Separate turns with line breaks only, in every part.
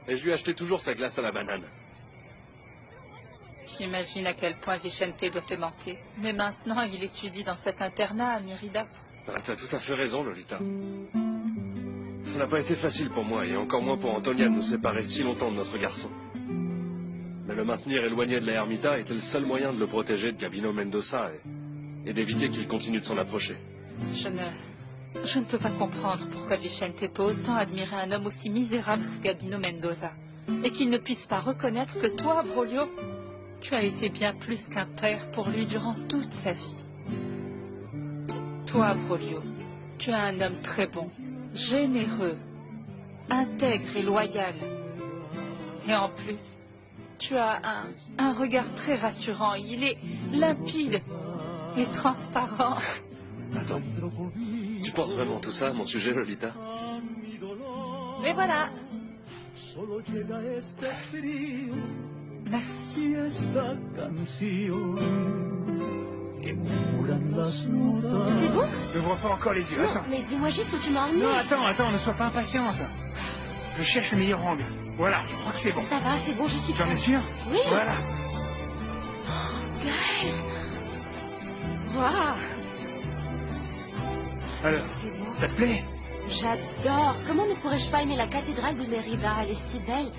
Et je lui achetais toujours sa glace à la banane.
J'imagine à quel point Vicente doit te manquer. Mais maintenant, il étudie dans cet internat à Mérida.
Ah, t'as tout à fait raison, Lolita. Ça n'a pas été facile pour moi, et encore moins pour Antonia de nous séparer si longtemps de notre garçon. Mais le maintenir éloigné de la ermita était le seul moyen de le protéger de Gabino Mendoza et d'éviter qu'il continue de s'en approcher.
Je ne peux pas comprendre pourquoi Vicente peut autant admirer un homme aussi misérable que Gabino Mendoza. Et qu'il ne puisse pas reconnaître que toi, Broglio, tu as été bien plus qu'un père pour lui durant toute sa vie. Toi, Broglio, tu es un homme très bon, généreux, intègre et loyal. Et en plus, tu as un regard très rassurant. Il est limpide et transparent.
Attends, tu penses vraiment tout ça à mon sujet, Lolita?
Et voilà. Merci.
C'est bon?
Ne vois pas encore les yeux,
Non,
attends.
mais dis-moi juste où tu m'as emmené.
Non, attends, ne sois pas impatiente. Je cherche le meilleur angle. Voilà, je crois que c'est bon.
Ça va, c'est bon, je suis
Tu en es
prête.
sûr?
Oui.
Voilà.
Gaël. Waouh.
Alors,
C'est beau.
ça te plaît?
J'adore. Comment ne pourrais-je pas aimer la cathédrale de Mérida? Elle est si belle.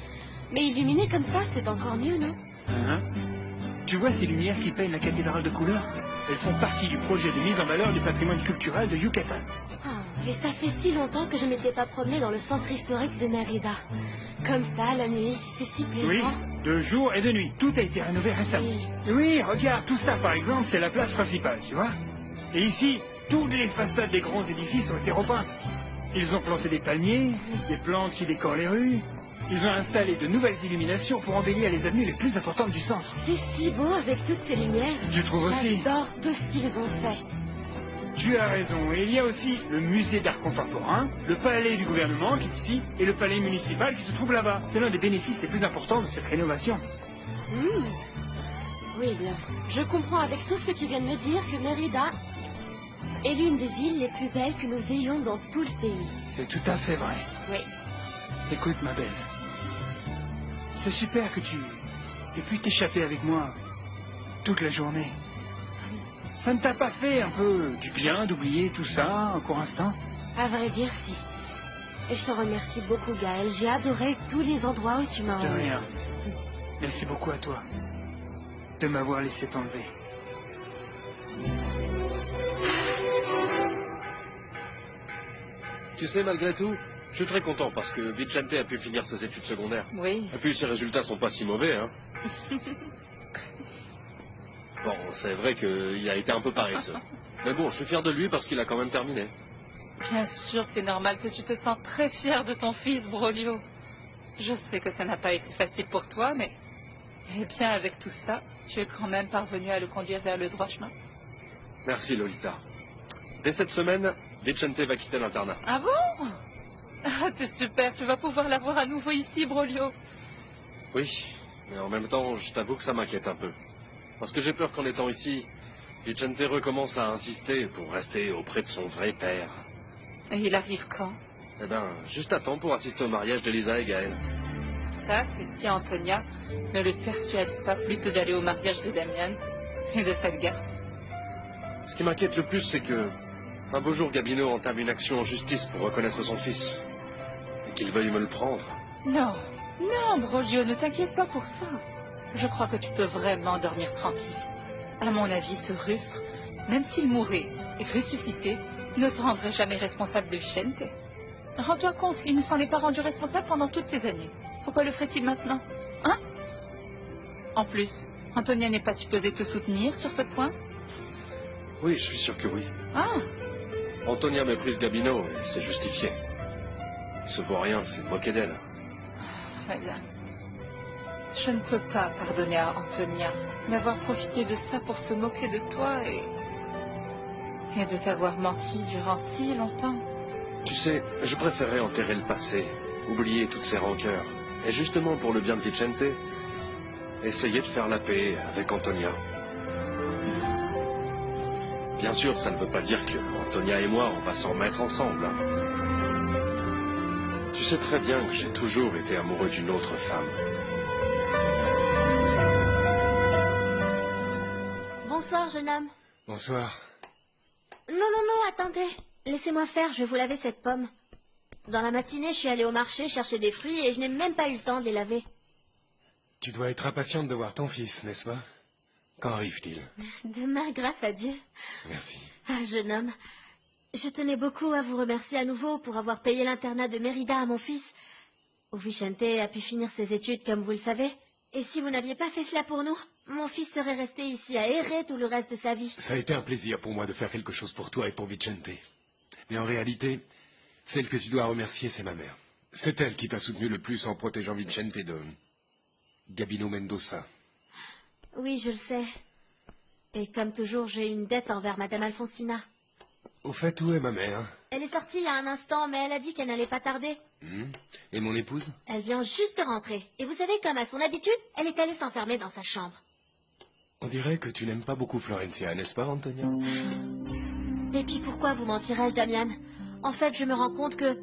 Mais illuminée comme ça, c'est encore mieux, non?
Hein? Tu vois ces lumières qui peignent la cathédrale de couleur? Elles font partie du projet de mise en valeur du patrimoine culturel de Yucatan.
Oh, et ça fait si longtemps que je ne m'étais pas promenée dans le centre historique de Mérida. Comme ça, la nuit, c'est si plaisant.
Oui, de jour et de nuit. Tout a été rénové récemment. Oui, regarde, tout ça, par exemple, c'est la place principale, tu vois? Et ici, toutes les façades des grands édifices ont été repeintes. Ils ont planté des palmiers, des plantes qui décorent les rues. Ils ont installé de nouvelles illuminations pour embellir les avenues les plus importantes du centre.
C'est si beau avec toutes ces lumières.
Tu trouves aussi?
J'adore tout ce qu'ils ont fait.
Tu as raison. Et il y a aussi le musée d'art contemporain, le palais du gouvernement qui est ici, et le palais municipal qui se trouve là-bas. C'est l'un des bénéfices les plus importants de cette rénovation.
Oui, bien. Je comprends avec tout ce que tu viens de me dire que Mérida est l'une des villes les plus belles que nous ayons dans tout le pays.
C'est tout à fait vrai.
Oui.
Écoute, ma belle. C'est super que tu aies pu t'échapper avec moi toute la journée. Ça ne t'a pas fait un peu du bien d'oublier tout ça un court instant?
À vrai dire, si. Et je te remercie beaucoup, Gaël. J'ai adoré tous les endroits où tu m'as
De
emmené.
rien. Merci beaucoup à toi de m'avoir laissé t'enlever.
Tu sais, malgré tout, je suis très content parce que Vicente a pu finir ses études secondaires.
Oui.
Et puis ses résultats sont pas si mauvais, hein. Bon, c'est vrai qu'il a été un peu paresseux. Mais bon, je suis fier de lui parce qu'il a quand même terminé.
Bien sûr, c'est normal que tu te sens très fier de ton fils, Broglio. Je sais que ça n'a pas été facile pour toi, mais... Eh bien, avec tout ça, tu es quand même parvenu à le conduire vers le droit chemin.
Merci, Lolita. Dès cette semaine, Vicente va quitter l'internat.
Ah bon? Ah, c'est super, tu vas pouvoir la voir à nouveau ici, Broglio.
Oui, mais en même temps, je t'avoue que ça m'inquiète un peu. Parce que j'ai peur qu'en étant ici, Vicente recommence à insister pour rester auprès de son vrai père.
Et il arrive quand?
Eh ben, juste à temps pour assister au mariage d'Elisa et Gaël.
Ça, c'est si Antonia ne le persuade pas plutôt d'aller au mariage de Damian et de cette garce.
Ce qui m'inquiète le plus, c'est que un beau jour, Gabino entame une action en justice pour reconnaître son fils. Et qu'il veuille me le prendre.
Non, non, Broglio, ne t'inquiète pas pour ça. Je crois que tu peux vraiment dormir tranquille. À mon avis, ce rustre, même s'il mourait et ressuscitait, ne se rendrait jamais responsable de Vicente. Rends-toi compte, il ne s'en est pas rendu responsable pendant toutes ces années. Pourquoi le ferait-il maintenant? Hein? En plus, Antonia n'est pas supposée te soutenir sur ce point?
Oui, je suis sûr que oui.
Ah,
Antonia méprise Gabino et c'est justifié. Ce vaurien s'est moqué d'elle.
voilà. Je ne peux pas pardonner à Antonia d'avoir profité de ça pour se moquer de toi et de t'avoir menti durant si longtemps.
Tu sais, je préférais enterrer le passé, oublier toutes ces rancœurs. Et justement pour le bien de Vicente, essayer de faire la paix avec Antonia. Bien sûr, ça ne veut pas dire que Antonia et moi, on va s'en mettre ensemble. Hein. Tu sais très bien que j'ai toujours été amoureux d'une autre femme.
Bonsoir, jeune homme.
Bonsoir.
Non, attendez. Laissez-moi faire, je vais vous laver cette pomme. Dans la matinée, je suis allée au marché chercher des fruits et je n'ai même pas eu le temps de les laver.
Tu dois être impatiente de voir ton fils, n'est-ce pas? Quand arrive-t-il?
Demain, grâce à Dieu.
Merci.
Ah, jeune homme, je tenais beaucoup à vous remercier à nouveau pour avoir payé l'internat de Mérida à mon fils. Où Vicente a pu finir ses études, comme vous le savez. Et si vous n'aviez pas fait cela pour nous, mon fils serait resté ici à errer tout le reste de sa vie.
Ça a été un plaisir pour moi de faire quelque chose pour toi et pour Vicente. Mais en réalité, celle que tu dois remercier, c'est ma mère. C'est elle qui t'a soutenu le plus en protégeant Vicente de Gabino Mendoza.
Oui, je le sais. Et comme toujours, j'ai une dette envers Madame Alfonsina.
Au fait, où est ma mère?
Elle est sortie il y a un instant, mais elle a dit qu'elle n'allait pas tarder.
Et mon épouse?
Elle vient juste de rentrer. Et vous savez, comme à son habitude, elle est allée s'enfermer dans sa chambre.
On dirait que tu n'aimes pas beaucoup Florencia, n'est-ce pas, Antonia?
Et puis pourquoi vous mentirais-je, Damian? En fait, je me rends compte que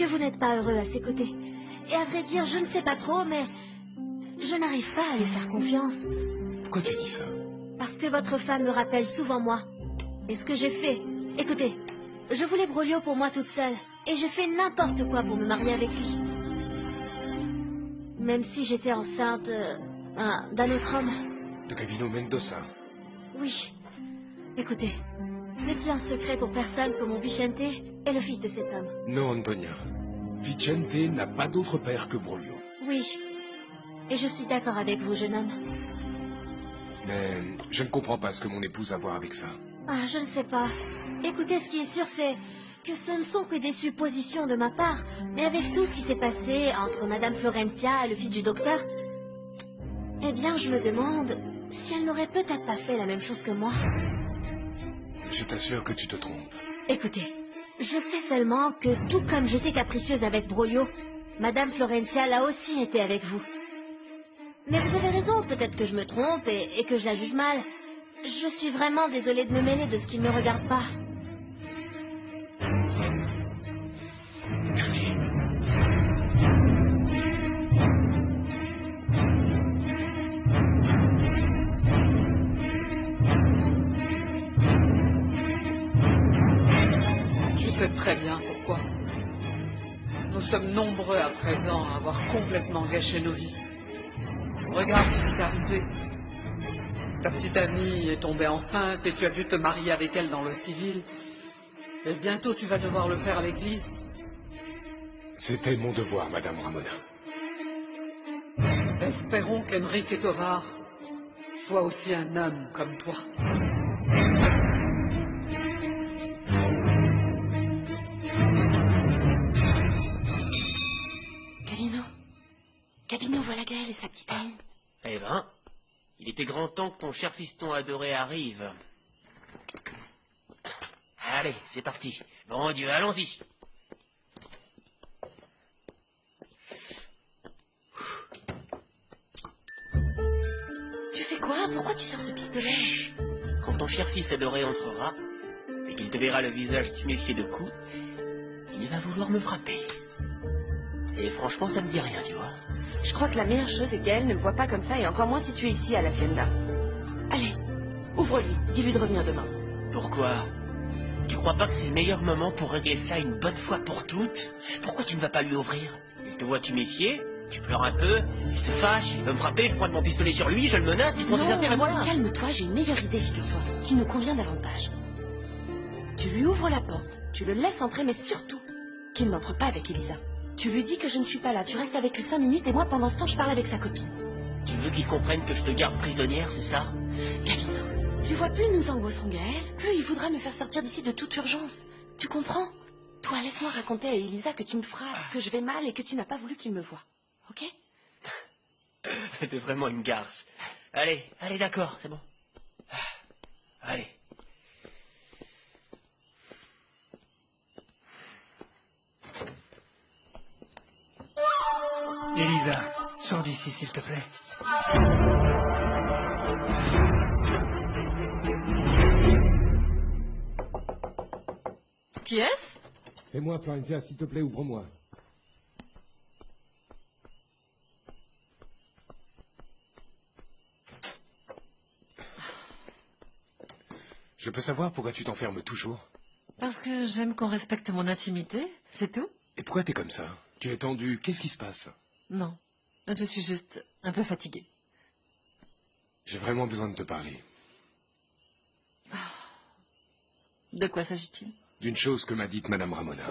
vous n'êtes pas heureux à ses côtés. Et à vrai dire, je ne sais pas trop, mais je n'arrive pas à lui faire confiance.
Pourquoi tu dis ça?
Parce que votre femme me rappelle souvent moi. Et ce que j'ai fait... Écoutez, je voulais Broglio pour moi toute seule. Et j'ai fait n'importe quoi pour me marier avec lui. Même si j'étais enceinte d'un autre homme.
De Gabino Mendoza?
Oui. Écoutez, ce n'est plus un secret pour personne que mon Vicente est le fils de cet homme.
Non, Antonia. Vicente n'a pas d'autre père que Broglio.
Oui. Et je suis d'accord avec vous, jeune homme.
Mais je ne comprends pas ce que mon épouse a à voir avec ça.
Ah, je ne sais pas. Écoutez, ce qui est sûr, c'est que ce ne sont que des suppositions de ma part. Mais avec tout ce qui s'est passé entre Madame Florencia et le fils du docteur, eh bien, je me demande si elle n'aurait peut-être pas fait la même chose que moi.
Je t'assure que tu te trompes.
Écoutez, je sais seulement que tout comme j'étais capricieuse avec Broglio, Madame Florencia l'a aussi été avec vous. Mais vous avez raison, peut-être que je me trompe et que je la juge mal. Je suis vraiment désolée de me mêler de ce qui ne me regarde pas.
Merci.
Je sais très bien pourquoi. Nous sommes nombreux à présent à avoir complètement gâché nos vies. Regarde ce qui t'est arrivé. Ta petite amie est tombée enceinte et tu as dû te marier avec elle dans le civil. Et bientôt tu vas devoir le faire à l'église.
C'était mon devoir, Madame Ramona.
Espérons qu'Enrique Tovar soit aussi un homme comme toi.
Gabino, voilà Gaël et sa petite amie.
Eh ben, il était grand temps que ton cher fiston adoré arrive. Allez, c'est parti. Bon Dieu, allons-y.
Tu fais quoi? Pourquoi tu sors ce pistolet?
Quand ton cher fils adoré entrera, et qu'il te verra le visage tuméfié de coups, il va vouloir me frapper. Et franchement, ça me dit rien, tu vois.
Je crois que la meilleure chose est qu'elle ne me voit pas comme ça, et encore moins si tu es ici à l'Hacienda. Allez, ouvre-lui, dis-lui de revenir demain.
Pourquoi? Tu crois pas que c'est le meilleur moment pour régler ça une bonne fois pour toutes? Pourquoi tu ne vas pas lui ouvrir? Il te voit tuméfié, tu pleures un peu, il se fâche, il veut me frapper, je pointe mon pistolet sur lui, je le menace, il prend des affaires à moi.
Calme-toi, j'ai une meilleure idée, figure-toi, qui nous convient davantage. Tu lui ouvres la porte, tu le laisses entrer, mais surtout, qu'il n'entre pas avec Elisa. Tu lui dis que je ne suis pas là, tu restes avec lui 5 minutes et moi pendant ce temps je parle avec sa copine.
Tu veux qu'il comprenne que je te garde prisonnière, c'est ça?
Gabino, tu vois, plus nous angoissons Gaël, plus il voudra me faire sortir d'ici de toute urgence. Tu comprends? Toi, laisse-moi raconter à Elisa que tu me frappes, que je vais mal et que tu n'as pas voulu qu'il me voie. Ok?
T'es vraiment une garce. Allez, allez, d'accord, c'est bon. Allez.
Elisa, sors d'ici, s'il te plaît.
Qui est-ce?
C'est moi, Florencia, s'il te plaît, ouvre-moi.
Je peux savoir pourquoi tu t'enfermes toujours?
Parce que j'aime qu'on respecte mon intimité, c'est tout.
Et pourquoi t'es comme ça? Tu es tendu, qu'est-ce qui se passe?
Non, je suis juste un peu fatiguée.
J'ai vraiment besoin de te parler.
De quoi s'agit-il?
D'une chose que m'a dite Madame Ramona.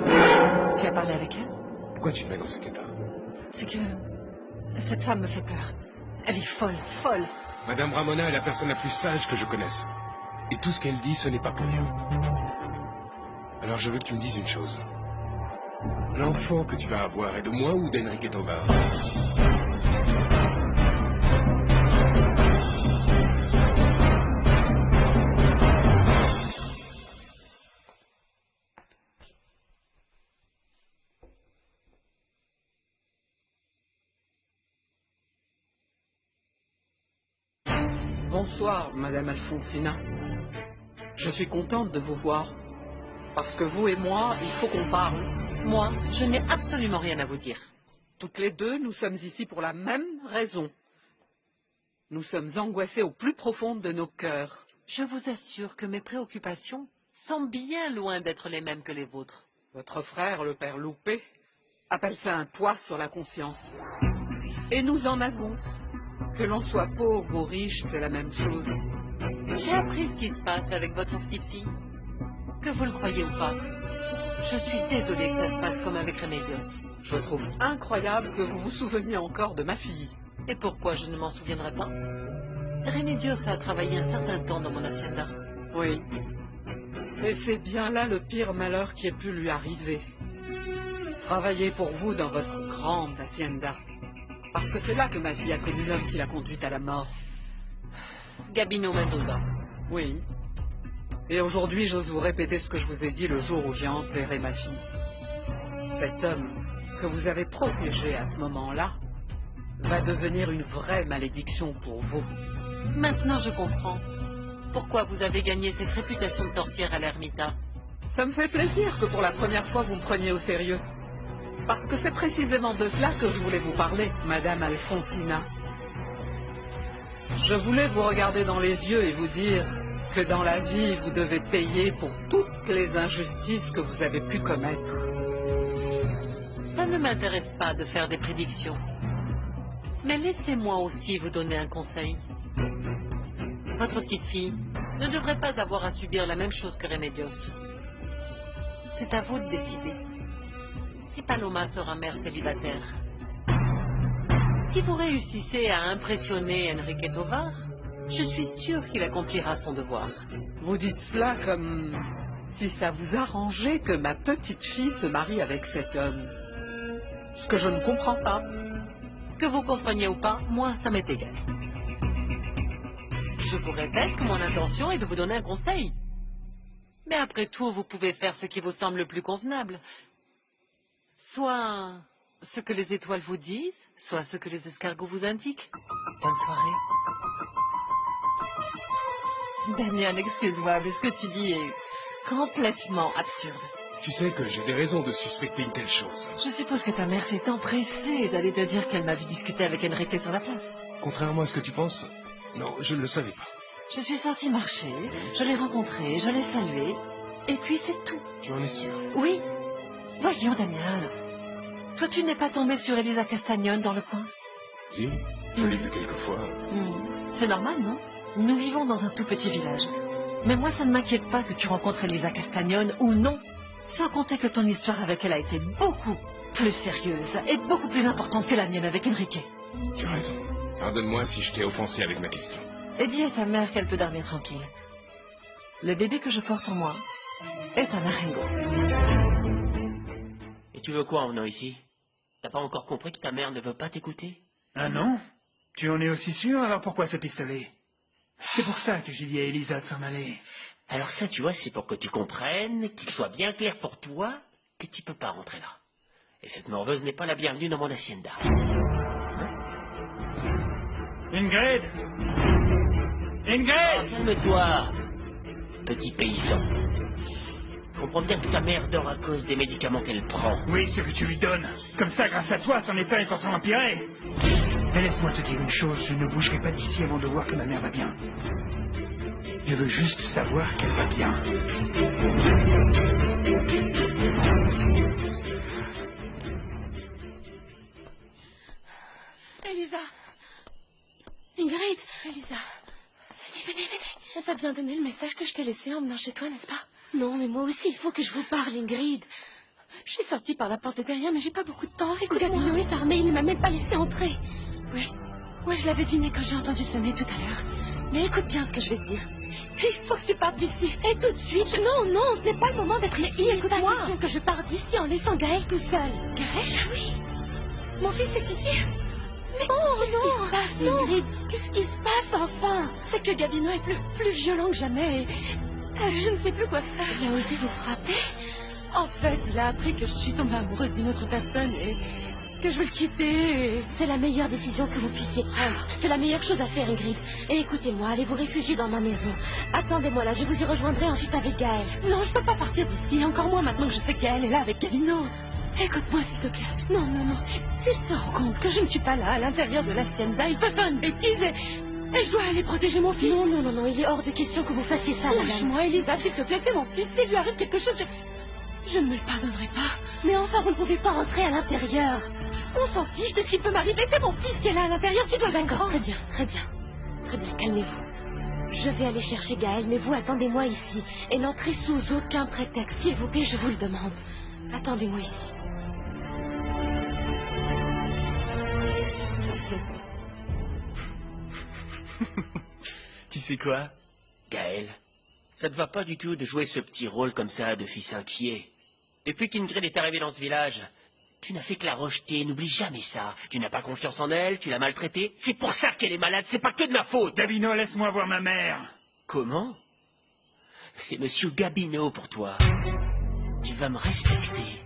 Tu as parlé avec elle?
Pourquoi tu te mets dans cet état?
C'est que cette femme me fait peur. Elle est folle, folle.
Madame Ramona est la personne la plus sage que je connaisse. Et tout ce qu'elle dit, ce n'est pas pour rien. Alors je veux que tu me dises une chose. L'enfant que tu vas avoir est de moi ou d'Enrique Tovar?
Bonsoir, Madame Alfonsina. Je suis contente de vous voir. Parce que vous et moi, il faut qu'on parle.
Moi, je n'ai absolument rien à vous dire.
Toutes les deux, nous sommes ici pour la même raison. Nous sommes angoissés au plus profond de nos cœurs.
Je vous assure que mes préoccupations sont bien loin d'être les mêmes que les vôtres.
Votre frère, le père Loupé, appelle ça un poids sur la conscience. Et nous en avons. Que l'on soit pauvre ou riche, c'est la même chose.
J'ai appris ce qui se passe avec votre petite fille. Que vous le croyez ou pas, je suis désolée que ça se passe comme avec Remedios.
Je trouve incroyable que vous vous souveniez encore de ma fille.
Et pourquoi je ne m'en souviendrai pas? Remedios a travaillé un certain temps dans mon hacienda.
Oui. Et c'est bien là le pire malheur qui ait pu lui arriver. Travailler pour vous dans votre grande hacienda. Parce que c'est là que ma fille a connu l'homme qui l'a conduite à la mort.
Gabino Mendoza.
Oui. Et aujourd'hui, j'ose vous répéter ce que je vous ai dit le jour où j'ai enterré ma fille. Cet homme que vous avez protégé à ce moment-là va devenir une vraie malédiction pour vous.
Maintenant, je comprends. Pourquoi vous avez gagné cette réputation de sorcière à l'ermita?
Ça me fait plaisir que pour la première fois, vous me preniez au sérieux. Parce que c'est précisément de cela que je voulais vous parler, Madame Alfonsina. Je voulais vous regarder dans les yeux et vous dire que dans la vie, vous devez payer pour toutes les injustices que vous avez pu commettre.
Ça ne m'intéresse pas de faire des prédictions. Mais laissez-moi aussi vous donner un conseil. Votre petite fille ne devrait pas avoir à subir la même chose que Remedios. C'est à vous de décider. Si Paloma sera mère célibataire, si vous réussissez à impressionner Enrique Tovar, je suis sûre qu'il accomplira son devoir.
Vous dites cela comme si ça vous arrangeait que ma petite fille se marie avec cet homme. Ce que je ne comprends pas.
Que vous compreniez ou pas, moi, ça m'est égal. Je vous répète que mon intention est de vous donner un conseil. Mais après tout, vous pouvez faire ce qui vous semble le plus convenable. Soit ce que les étoiles vous disent, soit ce que les escargots vous indiquent. Bonne soirée. Damien, excuse-moi, mais ce que tu dis est complètement absurde.
Tu sais que j'ai des raisons de suspecter une telle chose.
Je suppose que ta mère s'est empressée d'aller te dire qu'elle m'a vu discuter avec Enrique sur la place.
Contrairement à ce que tu penses, non, je ne le savais pas.
Je suis sortie marcher, je l'ai rencontré, je l'ai salué, et puis c'est tout.
Tu en es sûr?
Oui. Voyons, Damien. Toi, tu n'es pas tombé sur Elisa Castagnone dans le coin?
Si, je l'ai vu quelquefois.
C'est normal, non? Nous vivons dans un tout petit village. Mais moi, ça ne m'inquiète pas que tu rencontres Elisa Castagnone ou non. Sans compter que ton histoire avec elle a été beaucoup plus sérieuse et beaucoup plus importante que la mienne avec Enrique.
Tu as raison. Pardonne-moi si je t'ai offensé avec ma question.
Et dis à ta mère qu'elle peut dormir tranquille. Le bébé que je porte en moi est un aringo.
Et tu veux quoi en venant ici? T'as pas encore compris que ta mère ne veut pas t'écouter?
Ah non? Tu en es aussi sûr, alors pourquoi ce pistolet? C'est pour ça que j'ai dit à Elisa de s'en aller.
Alors ça, tu vois, c'est pour que tu comprennes, qu'il soit bien clair pour toi, que tu peux pas rentrer là. Et cette morveuse n'est pas la bienvenue dans mon hacienda.
Ingrid! Ingrid!
Calme-toi, petit paysan. Je comprends bien que ta mère dort à cause des médicaments qu'elle prend.
Oui, ce que tu lui donnes. Comme ça, grâce à toi, son état est en train d'empirer. Mais laisse-moi te dire une chose, je ne bougerai pas d'ici avant de voir que ma mère va bien. Je veux juste savoir qu'elle va bien.
Elisa. Ingrid. Elisa. Venez. T'as bien donné le message que je t'ai laissé en venant chez toi, n'est-ce pas? Non, mais moi aussi, il faut que je vous parle, Ingrid. Je suis sortie par la porte de derrière, mais j'ai pas beaucoup de temps. Gabino est armé, il ne m'a même pas laissé entrer. Oui, je l'avais deviné quand j'ai entendu sonner tout à l'heure. Mais écoute bien ce que je vais te dire. Il faut que tu partes d'ici. Et tout de suite. Non, ce n'est pas le moment d'être ici. Écoute-moi. Que je parte d'ici en laissant Gaël tout seul. Gaël? Oui. Mon fils est ici. Mais qu'est-ce qui se passe, enfin? C'est que Gabino est plus violent que jamais et je ne sais plus quoi faire. Il a osé vous frapper? En fait, il a appris que je suis tombée amoureuse d'une autre personne et que je veux le quitter. C'est la meilleure décision que vous puissiez prendre. C'est la meilleure chose à faire, Ingrid. Et écoutez-moi, allez vous réfugier dans ma maison. Attendez-moi là, je vous y rejoindrai ensuite avec Gaël. Non, je peux pas partir d'ici, encore moins maintenant que je sais que Gaël est là avec Gabino. Écoute-moi, s'il te plaît. Non. Si je te rends compte que je ne suis pas là, à l'intérieur de l'hacienda, il peut faire une bêtise et je dois aller protéger mon fils. Non, il est hors de question que vous fassiez ça, madame. Lâche-moi, Elisa, s'il te plaît, c'est mon fils. S'il lui arrive quelque chose, je ne me le pardonnerai pas. Mais enfin, vous ne pouvez pas rentrer à l'intérieur. On s'en fiche de ce qui peut m'arriver. C'est mon fils qui est là à l'intérieur, tu dois le comprendre. Très bien, calmez-vous. Je vais aller chercher Gaël, mais vous attendez-moi ici. Et n'entrez sous aucun prétexte, s'il vous plaît, je vous le demande. Attendez-moi ici.
Tu sais quoi, Gaël? Ça te va pas du tout de jouer ce petit rôle comme ça de fils inquiet. Depuis qu'Ingrid est arrivée dans ce village, tu n'as fait que la rejeter, n'oublie jamais ça. Tu n'as pas confiance en elle, tu l'as maltraitée. C'est pour ça qu'elle est malade, c'est pas que de ma faute.
Gabino, laisse-moi voir ma mère.
Comment? C'est Monsieur Gabino pour toi. Tu vas me respecter.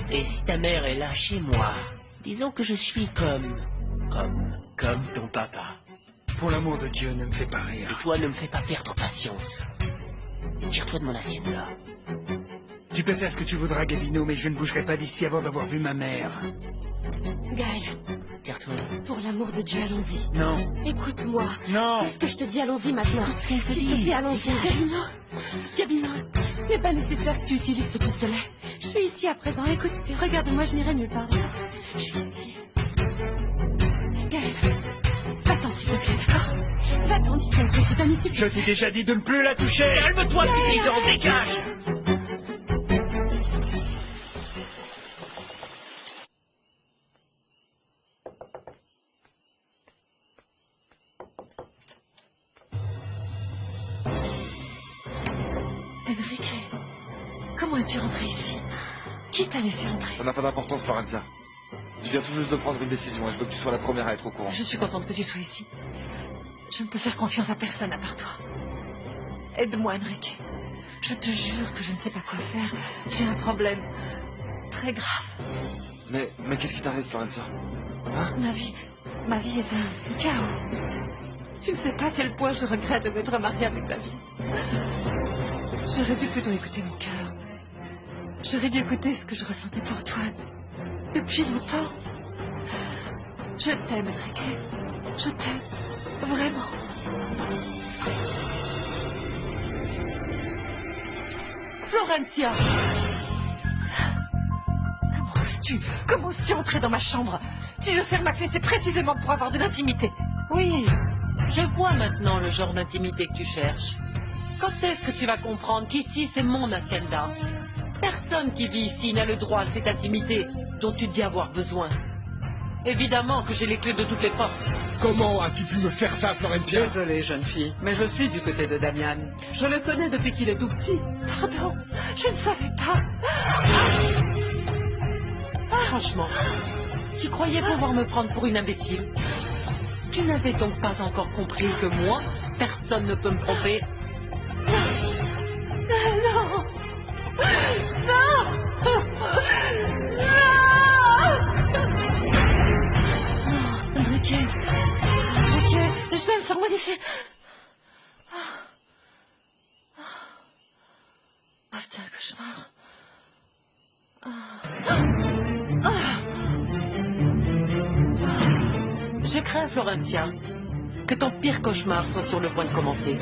Et si ta mère est là chez moi, disons que je suis comme ton papa.
Pour l'amour de Dieu, ne me fais pas rire.
Et toi, ne me fais pas perdre patience. Tire-toi de mon assiette-là.
Tu peux faire ce que tu voudras, Gabino, mais je ne bougerai pas d'ici avant d'avoir vu ma mère.
Gaël.
Tire-toi.
Pour l'amour de Dieu, allons-y.
Non.
Écoute-moi.
Non.
Qu'est-ce que je te dis, allons-y maintenant. S'il te plaît, allons-y. Gabino, il n'est pas nécessaire que tu utilises ce pistolet. Je suis ici à présent. Écoute, regarde-moi, je n'irai nulle part. Je suis ici. Gaël, va-t'en, s'il te plaît, d'accord? Va-t'en, dis-toi, c'est un ici.
Je t'ai déjà dit de ne plus la toucher.
Calme-toi, petit paysan, dégage.
Enrique, comment es-tu rentré ici? Qui t'a laissé entrer?
Ça n'a pas d'importance, Florencia. Je viens tout juste de prendre une décision et je veux que tu sois la première à être au courant.
Je suis contente que tu sois ici. Je ne peux faire confiance à personne à part toi. Aide-moi, Enrique. Je te jure que je ne sais pas quoi faire. J'ai un problème très grave.
Mais qu'est-ce qui t'arrive, Florencia? Hein?
Ma vie est un chaos. Tu ne sais pas à quel point je regrette de m'être mariée avec ta vie. J'aurais dû plutôt écouter mon cœur. J'aurais dû écouter ce que je ressentais pour toi depuis longtemps. Je t'aime, Enrique. Je t'aime. Vraiment. Florencia! Comment oses-tu entrer dans ma chambre? Si je ferme ma clé, c'est précisément pour avoir de l'intimité.
Oui, je vois maintenant le genre d'intimité que tu cherches. Quand est-ce que tu vas comprendre qu'ici, c'est mon hacienda? Personne qui vit ici n'a le droit à cette intimité dont tu dis avoir besoin. Évidemment que j'ai les clés de toutes les portes.
Comment as-tu pu me faire ça, Florencia?
Désolée, jeune fille, mais je suis du côté de Damian. Je le connais depuis qu'il est tout petit.
Pardon, je ne savais pas.
Franchement, tu croyais pouvoir me prendre pour une imbécile? Tu n'avais donc pas encore compris que moi, personne ne peut me tromper?
Non! Enrique, je vais me faire moi d'ici. Ah, putain, cauchemar.
Je crains, Florencia, que ton pire cauchemar soit sur le point de commencer.